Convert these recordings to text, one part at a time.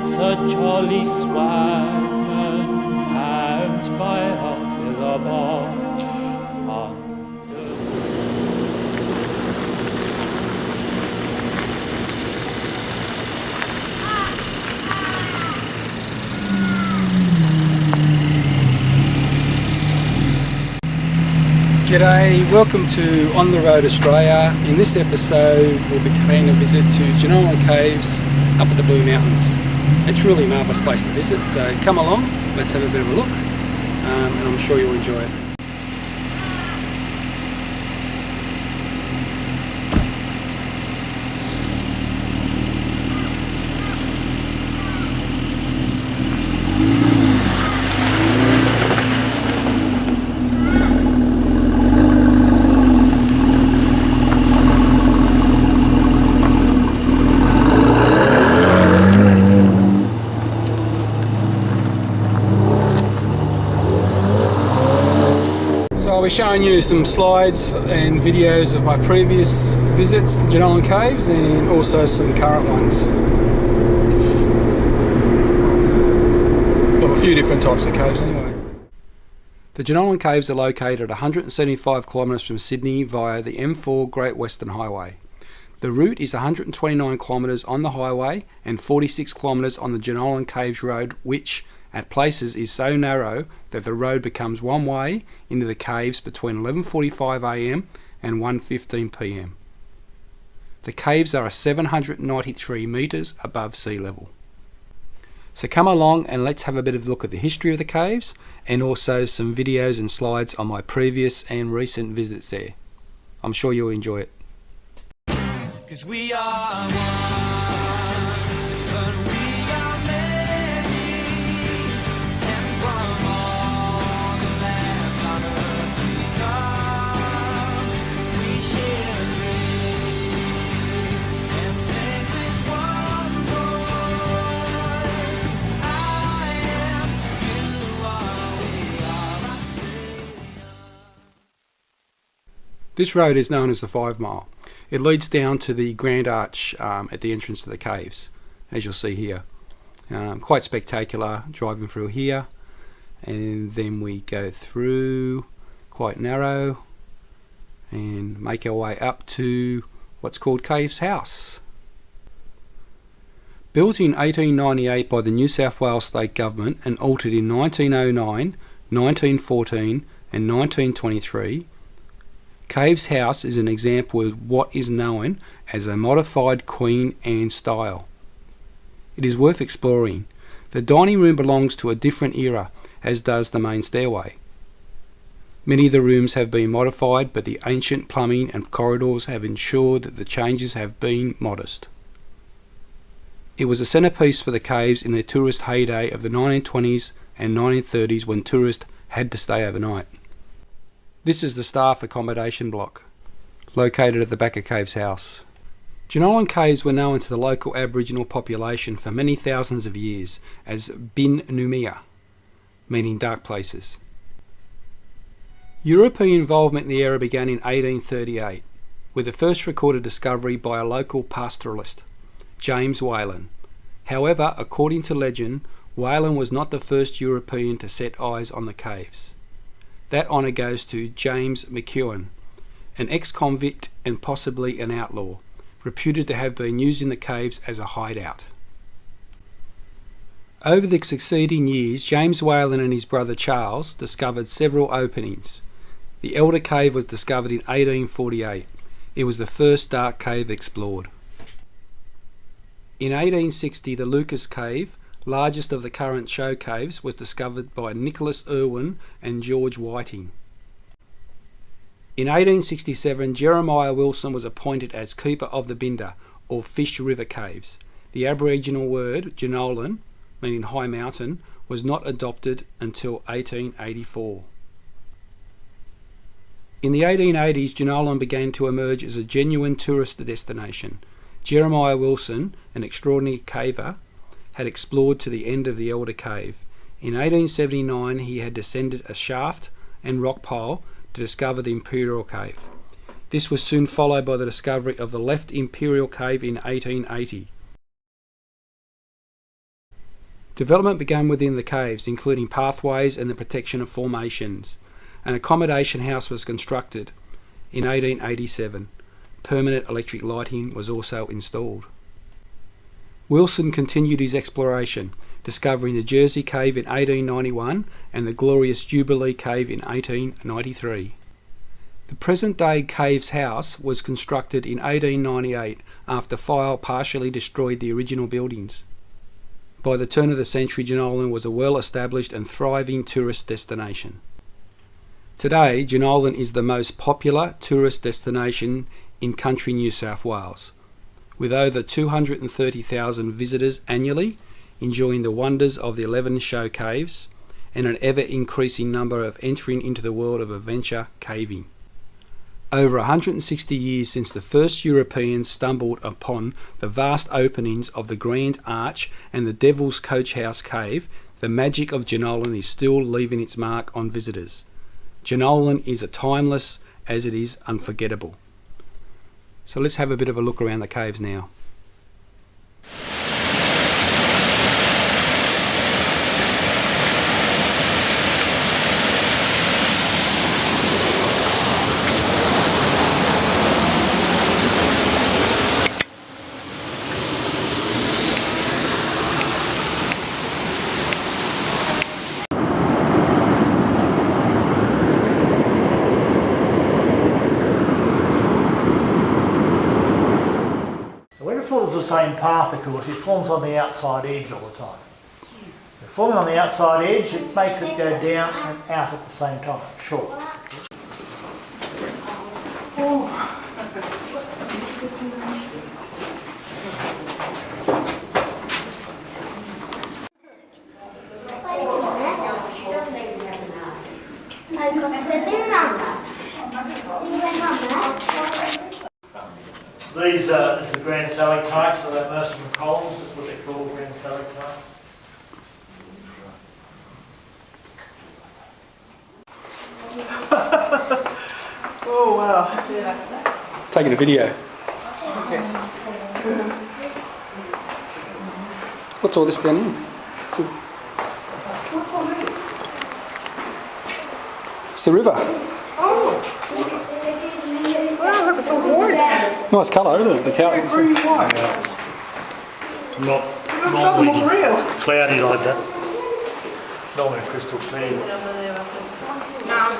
It's a jolly swagman camped by a billabong. G'day, welcome to On the Road Australia. In this episode we'll be paying a visit to Jenolan Caves up at the Blue Mountains. It's really a marvellous place to visit, so come along, let's have a bit of a look, and I'm sure you'll enjoy it. I'll be showing you some slides and videos of my previous visits to Jenolan Caves and also some current ones. Well, a few different types of caves anyway. The Jenolan Caves are located 175 kilometres from Sydney via the M4 Great Western Highway. The route is 129 kilometres on the highway and 46 kilometres on the Jenolan Caves Road, which at places is so narrow that the road becomes one way into the caves between 11:45 am and 1:15 pm. The caves are 793 metres above sea level. So come along and let's have a bit of a look at the history of the caves and also some videos and slides on my previous and recent visits there. I'm sure you'll enjoy it. 'Cause we are one, but we are many, and from all the lands on earth we come, we share a dream, and sing with one voice. I am, you are, we are Australia. This road is known as the 5 Mile. It leads down to the Grand Arch at the entrance to the caves, as you'll see here. Quite spectacular driving through here, and then we go through quite narrow and make our way up to what's called Caves House. Built in 1898 by the New South Wales State Government and altered in 1909, 1914 and 1923, Caves House is an example of what is known as a modified Queen Anne style. It is worth exploring. The dining room belongs to a different era, as does the main stairway. Many of the rooms have been modified, but the ancient plumbing and corridors have ensured that the changes have been modest. It was a centrepiece for the caves in their tourist heyday of the 1920s and 1930s when tourists had to stay overnight. This is the staff accommodation block, located at the back of Caves House. Jenolan Caves were known to the local Aboriginal population for many thousands of years as Bin Numia, meaning dark places. European involvement in the area began in 1838, with the first recorded discovery by a local pastoralist, James Whalen. However, according to legend, Whalen was not the first European to set eyes on the caves. That honour goes to James McEwen, an ex-convict and possibly an outlaw, reputed to have been using the caves as a hideout. Over the succeeding years, James Whalen and his brother Charles discovered several openings. The Elder Cave was discovered in 1848. It was the first dark cave explored. In 1860, the Lucas Cave, largest of the current show caves, was discovered by Nicholas Irwin and George Whiting. In 1867, Jeremiah Wilson was appointed as Keeper of the Binder, or Fish River Caves. The Aboriginal word, Jenolan, meaning high mountain, was not adopted until 1884. In the 1880s, Jenolan began to emerge as a genuine tourist destination. Jeremiah Wilson, an extraordinary caver, had explored to the end of the Elder Cave. In 1879 he had descended a shaft and rock pile to discover the Imperial Cave. This was soon followed by the discovery of the left Imperial Cave in 1880. Development began within the caves, including pathways and the protection of formations. An accommodation house was constructed in 1887. Permanent electric lighting was also installed. Wilson continued his exploration, discovering the Jersey Cave in 1891 and the glorious Jubilee Cave in 1893. The present-day Caves House was constructed in 1898 after fire partially destroyed the original buildings. By the turn of the century, Jenolan was a well-established and thriving tourist destination. Today, Jenolan is the most popular tourist destination in country New South Wales, with over 230,000 visitors annually enjoying the wonders of the 11 show caves and an ever-increasing number of entering into the world of adventure caving. Over 160 years since the first Europeans stumbled upon the vast openings of the Grand Arch and the Devil's Coach House Cave, the magic of Jenolan is still leaving its mark on visitors. Jenolan is as timeless as it is unforgettable. So let's have a bit of a look around the caves now. When it follows the same path, of course, it forms on the outside edge all the time. If forming on the outside edge, it makes it go down and out at the same time. Sure. These are the grand stalactites, but they're most of them columns, that's what they call grand stalactites. Oh wow. Taking a video. What's all this down here? It's the river. Oh. Wow, look, it's all white. Nice colour, isn't it? The cow. Green white. Not It doesn't look real. cloudy like that. Normally crystal clear. No.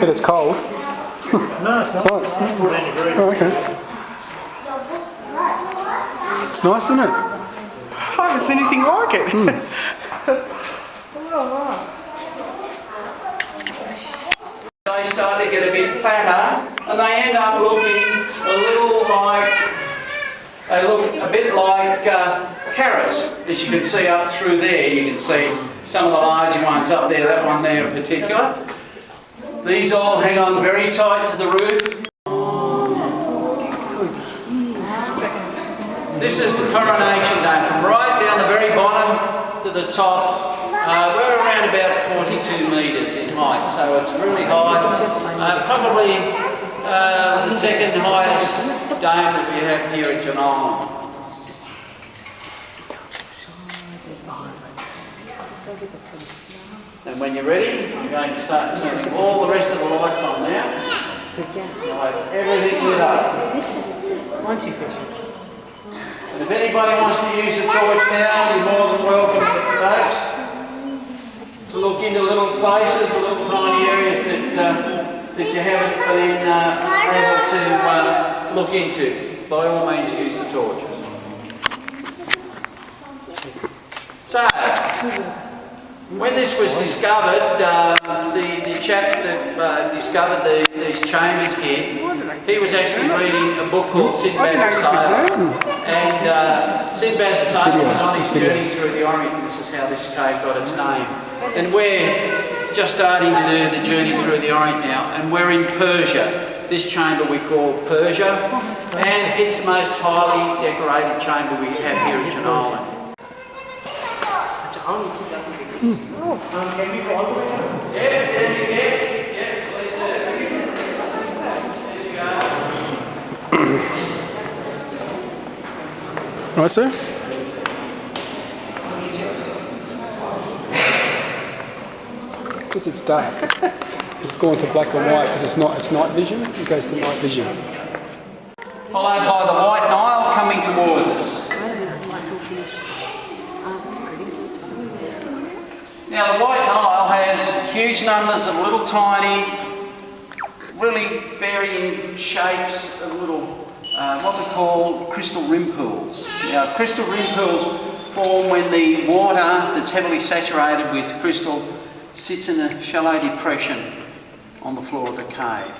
But it's cold. No, it's not. It's not. 14 degrees. Oh, okay. It's nice, isn't it? I haven't seen anything like it. Oh, wow. They start to get a bit fatter and they end up looking a little like, they look a bit like carrots, as you can see up through there. You can see some of the larger ones up there, that one there in particular. These all hang on very tight to the roof. This is the coronation dome, from right down the very bottom to the top. We're around about 42 metres in height, so it's really high. Probably the second highest dome that we have here at Jenolan. And when you're ready, I'm going to start turning all the rest of the lights on now. Right, everything lit up. Once you fish. And if anybody wants to use a torch now, you're more than welcome, folks, to look into little places, little tiny areas that you haven't been able to look into. By all means, use the torch. So, when this was discovered, the chap that discovered these chambers here, he was actually reading a book called Sinbad the Sailor. And Sinbad the Sailor was on his journey through the Orient. This is how this cave got its name. And we're just starting to do the journey through the Orient now, and we're in Persia. This chamber we call Persia, and it's the most highly decorated chamber we have here at Jenolan. Can we go all the way down? Yeah, please do. There you go. Right, sir? because it's dark. It's gone to black and white because it's night vision. It goes to night vision. Followed by the White Nile coming towards us. Now the White Nile has huge numbers of little tiny, really varying shapes of little, what we call crystal rim pools. Now crystal rim pools form when the water that's heavily saturated with crystal sits in a shallow depression on the floor of the cave.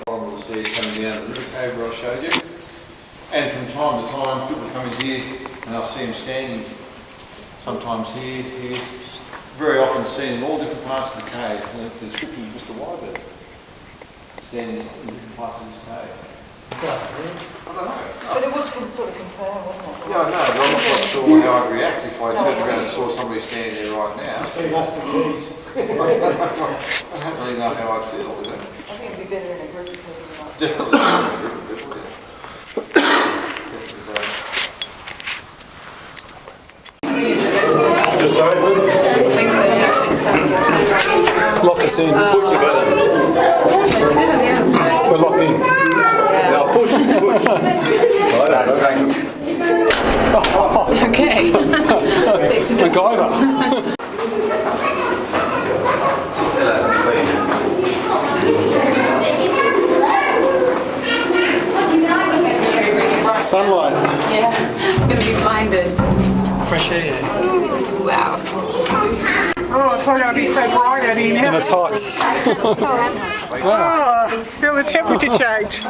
We'll see coming down the river cave where I showed you. And from time to time, people come in here and I'll see them standing sometimes here. Very often seen in all different parts of the cave. And the description is Mr. Wyberg standing in different parts of this cave. I don't know. But it would sort of confirm, wouldn't it? Yeah, I know, but I'm not quite sure how I'd react if I turned around and saw somebody standing there right now. That's the keys. I don't really know how I'd feel with it. I think it'd be better in a group of people. Definitely. Lock us in. Push the button. We're locked in. Now push. Okay. MacGyver. Sunlight. Yeah, I'm going to be blinded. Fresh air. Ooh, wow. Oh, I thought I'd be so bright out here And now. it's hot. Oh, feel the temperature change.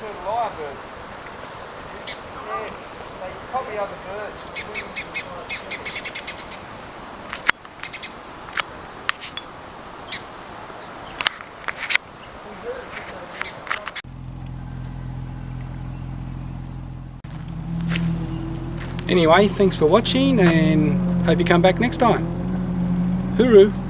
prefer the lyrebird. Yeah, they copy other birds. Anyway, thanks for watching and hope you come back next time. Hooroo!